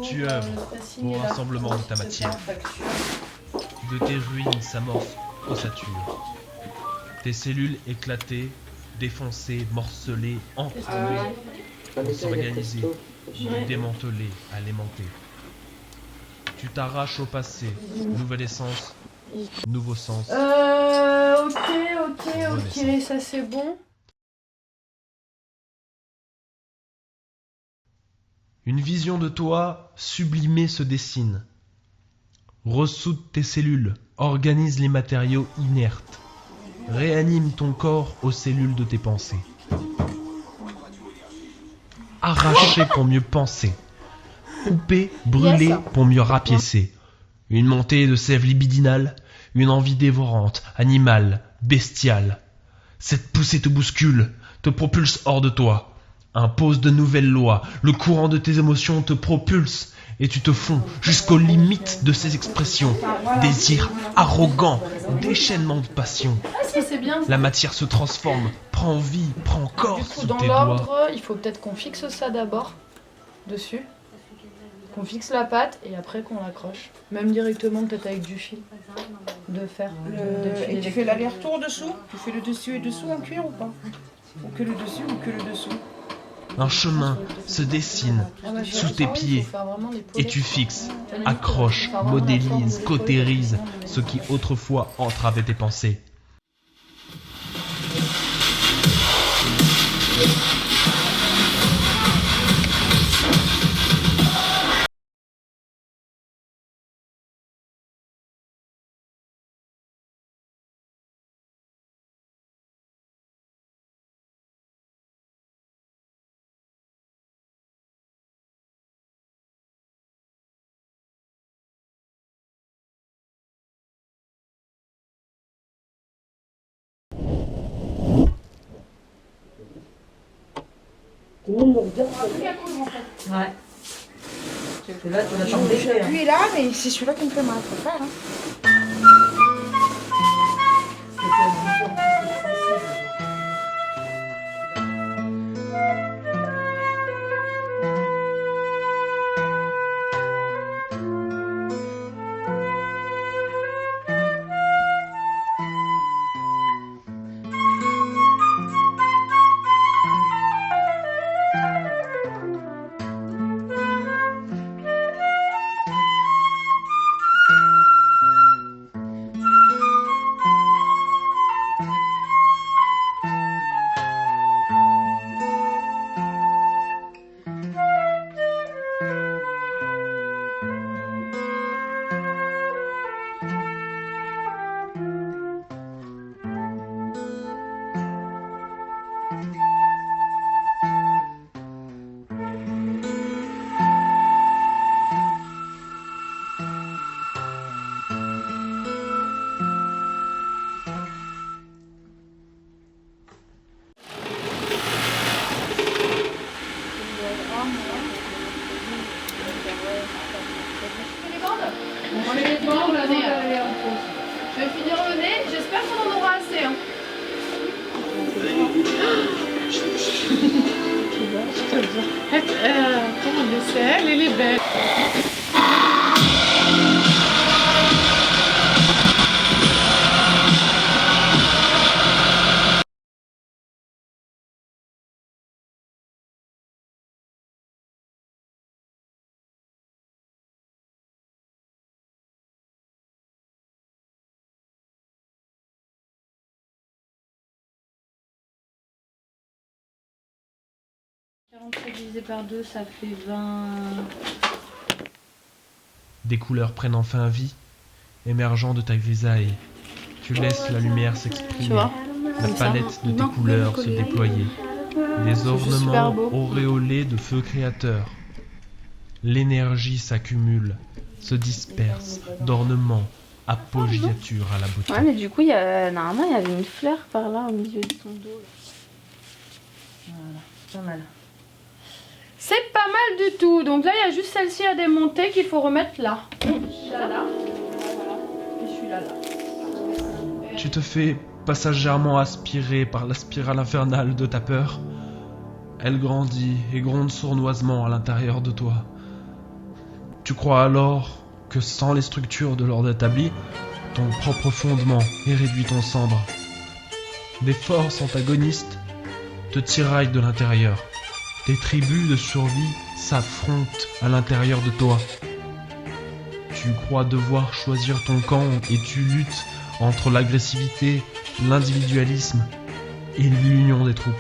Tu œuvres au rassemblement de ta matière. De tes ruines s'amorce ossature. Tes cellules éclatées, défoncées, morcelées, entraînées, pour s'organiser, du démantelé à l'aimanté. Tu t'arraches au passé, nouvelle essence, nouveau sens. Ok, ça c'est bon. Une vision de toi sublimée se dessine. Ressoude tes cellules, organise les matériaux inertes. Réanime ton corps aux cellules de tes pensées. Arracher pour mieux penser. Couper, brûler pour mieux rapiécer. Une montée de sève libidinale, une envie dévorante, animale, bestiale. Cette poussée te bouscule, te propulse hors de toi. Impose de nouvelles lois, le courant de tes émotions te propulse et tu te fonds jusqu'aux limites de ses expressions. Désir arrogant, déchaînement de passion. C'est bien. La matière se transforme, prend vie, prend corps Du coup, sous dans tes doigts. l'ordre, il faut peut-être qu'on fixe ça d'abord, dessus. Qu'on fixe la pâte et après qu'on l'accroche. Même directement, peut-être avec du fil de fer. Et tu fais l'aller-retour dessous? Tu fais le dessus et dessous en cuir ou pas? Ou que le dessus ou que le dessous? Un chemin se dessine sous tes pieds et tu fixes, accroches, modélises, cautérises ce qui autrefois entravait tes pensées. Ouais. C'est là, tu vas t'embêter. Lui est là, mais c'est celui-là qui me fait mal. Faut faire, hein. On met les bandes, le nez. Je vais finir le nez, j'espère qu'on en aura assez. Hein. Comment on essaie? Elle est belle. Divisé par 2, ça fait 20. Des couleurs prennent enfin vie, émergeant de ta grisaille. Tu laisses la lumière Tu s'exprimer, vois, la comme ça. palette de tes Non, couleurs se déployer. Des super ornements beau. auréolés de feu créateur. L'énergie s'accumule, se disperse, d'ornements, appoggiature à la beauté. Ouais, mais du coup, normalement, il y avait une fleur par là au milieu de ton dos. Là. Voilà, pas mal. C'est pas mal du tout. Donc là, il y a juste celle-ci à démonter qu'il faut remettre là. Là. Et celui-là, là. Tu te fais passagèrement aspirer par la spirale infernale de ta peur. Elle grandit et gronde sournoisement à l'intérieur de toi. Tu crois alors que sans les structures de l'ordre établi, ton propre fondement est réduit en cendres. Des forces antagonistes te tiraillent de l'intérieur. Des tribus de survie s'affrontent à l'intérieur de toi. Tu crois devoir choisir ton camp et tu luttes entre l'agressivité, l'individualisme et l'union des troupes.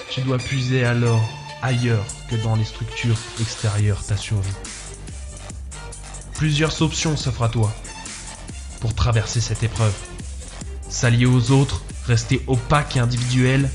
Tu dois puiser alors ailleurs que dans les structures extérieures ta survie. Plusieurs options s'offrent à toi pour traverser cette épreuve. S'allier aux autres, rester opaque et individuel,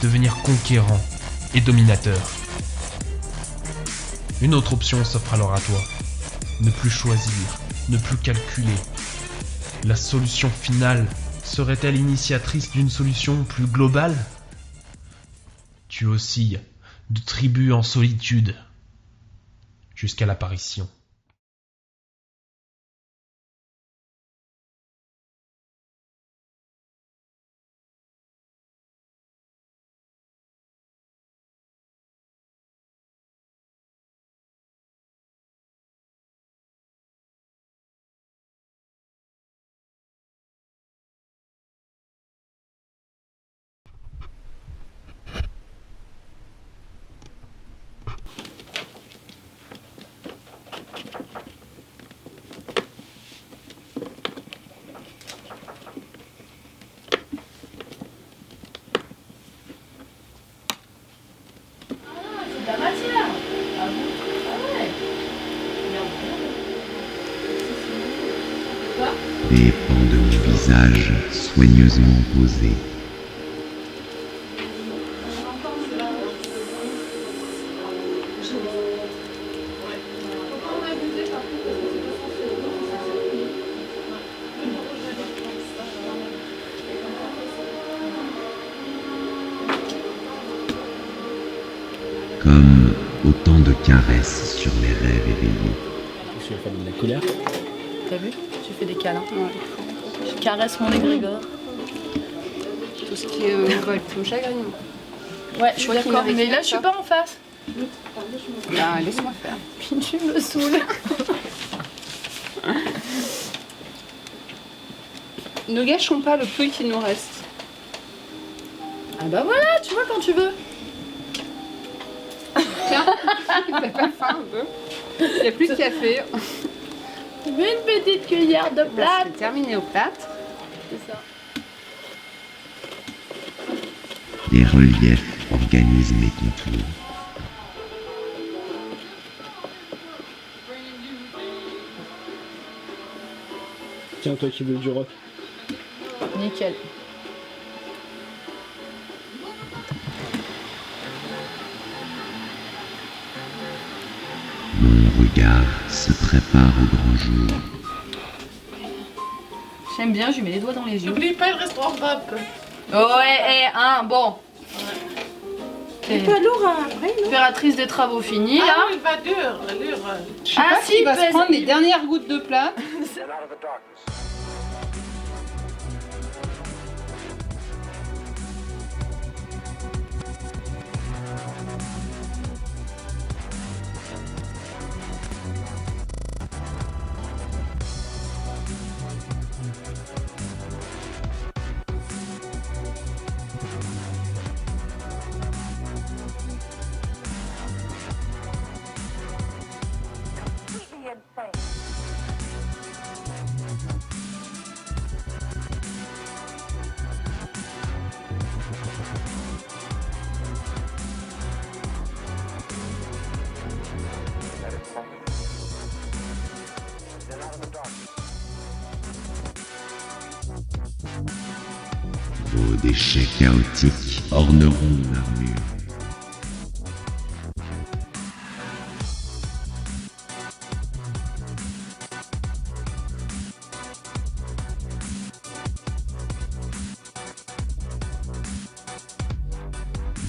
devenir conquérant et dominateur. Une autre option s'offre alors à toi. Ne plus choisir, ne plus calculer. La solution finale serait-elle initiatrice d'une solution plus globale ? Tu oscilles de tribu en solitude jusqu'à l'apparition. La matière. Ah bon? Ah ouais. Quoi? Des pans de mon visage soigneusement posés. Comme autant de caresses sur mes rêves éveillés. Tu vas faire de la colère. T'as vu? Tu fais des câlins. Ouais. Je caresse mon égrégore. Tout ce qui me chagrine. Ouais, je suis d'accord, mais là je suis pas en face. Bah, laisse-moi faire. Puis tu me saoules. Ne gâchons pas le peu qu'il nous reste. Ah bah voilà, tu vois quand tu veux. Tiens, t'as pas faim un peu? Il n'y a plus de café. Une petite cuillère de plate. C'est terminé aux plates. C'est ça. Des reliefs organisent mes contours. Tiens, toi qui veux du rock. Nickel. Mon regard se prépare au grand jour. J'aime bien, je lui mets les doigts dans les yeux. N'oublie pas le restaurant Bob. Ouais, bon. C'est pas lourd après, non? Opératrice des travaux finis, Ah là. oui, il va dur. Je sais pas s'il va se prendre les dernières gouttes de plat. Vos déchets chaotiques orneront mon armure.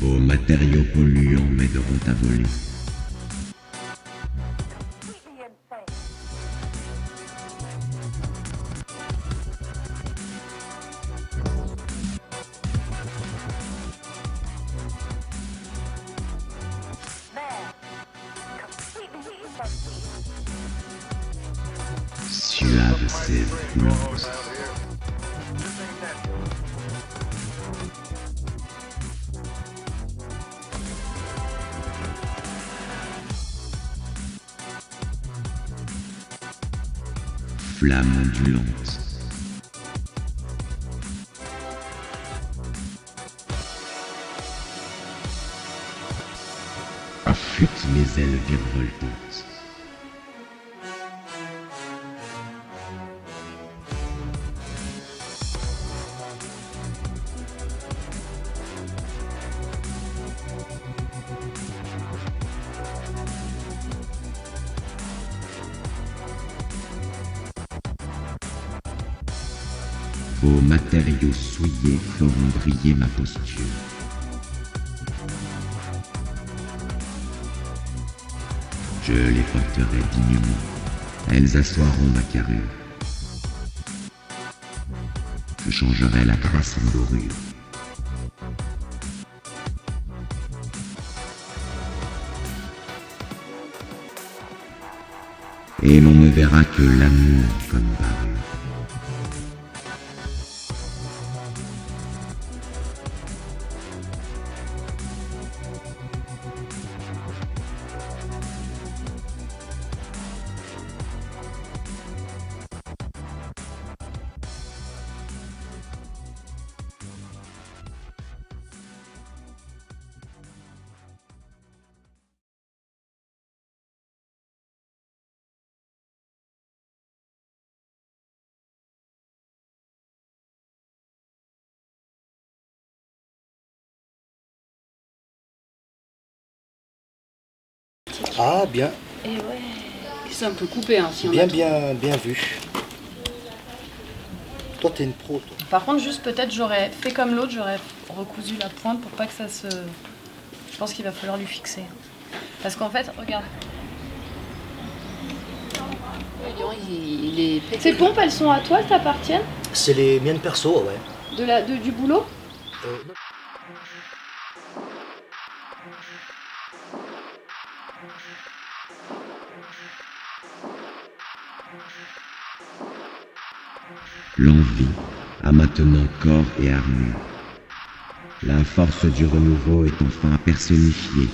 Vos matériaux polluants m'aideront à voler. Man, completely useless. suave sève coulante. Flamme ondulante. Affûte mes ailes virevoltantes. Vos matériaux souillés feront briller ma posture. Je les porterai dignement. Elles assoiront ma carrure. Je changerai la crasse en dorure. Et l'on ne verra que l'amour comme parure. Ah, bien, Et ouais. C'est un peu coupé, hein, si on bien, a- bien vu. Toi, t'es une pro, toi. Par contre, juste peut-être j'aurais fait comme l'autre, j'aurais recousu la pointe pour pas que ça se... Je pense qu'il va falloir lui fixer. Parce qu'en fait, regarde. Il est pété. Ces pompes, elles sont à toi, elles t'appartiennent C'est les miennes perso, ouais. du boulot? Non. L'envie a maintenant corps et armure. La force du renouveau est enfin personnifiée.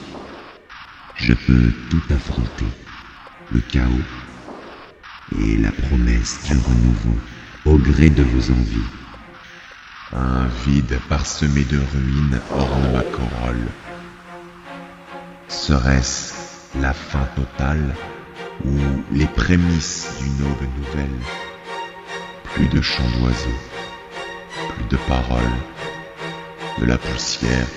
Je peux tout affronter, le chaos et la promesse du renouveau, au gré de vos envies. Un vide parsemé de ruines orne ma corolle. Serait-ce la fin totale ou les prémices d'une aube nouvelle? Plus de chants d'oiseaux, plus de paroles, de la poussière,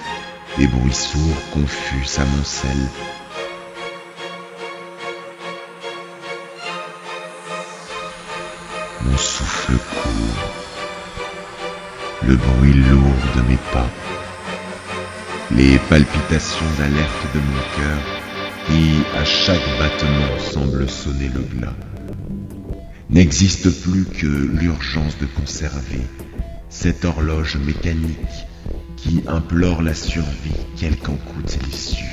des bruits sourds confus s'amoncellent. Mon souffle court, le bruit lourd de mes pas, les palpitations d'alerte de mon cœur qui, à chaque battement, semble sonner le glas. N'existe plus que l'urgence de conserver cette horloge mécanique qui implore la survie, quelle qu'en coûte l'issue.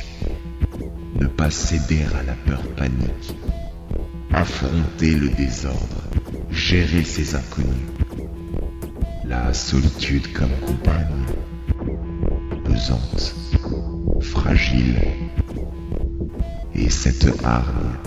Ne pas céder à la peur panique, affronter le désordre, gérer ses inconnus. La solitude comme compagne, pesante, fragile, et cette hargne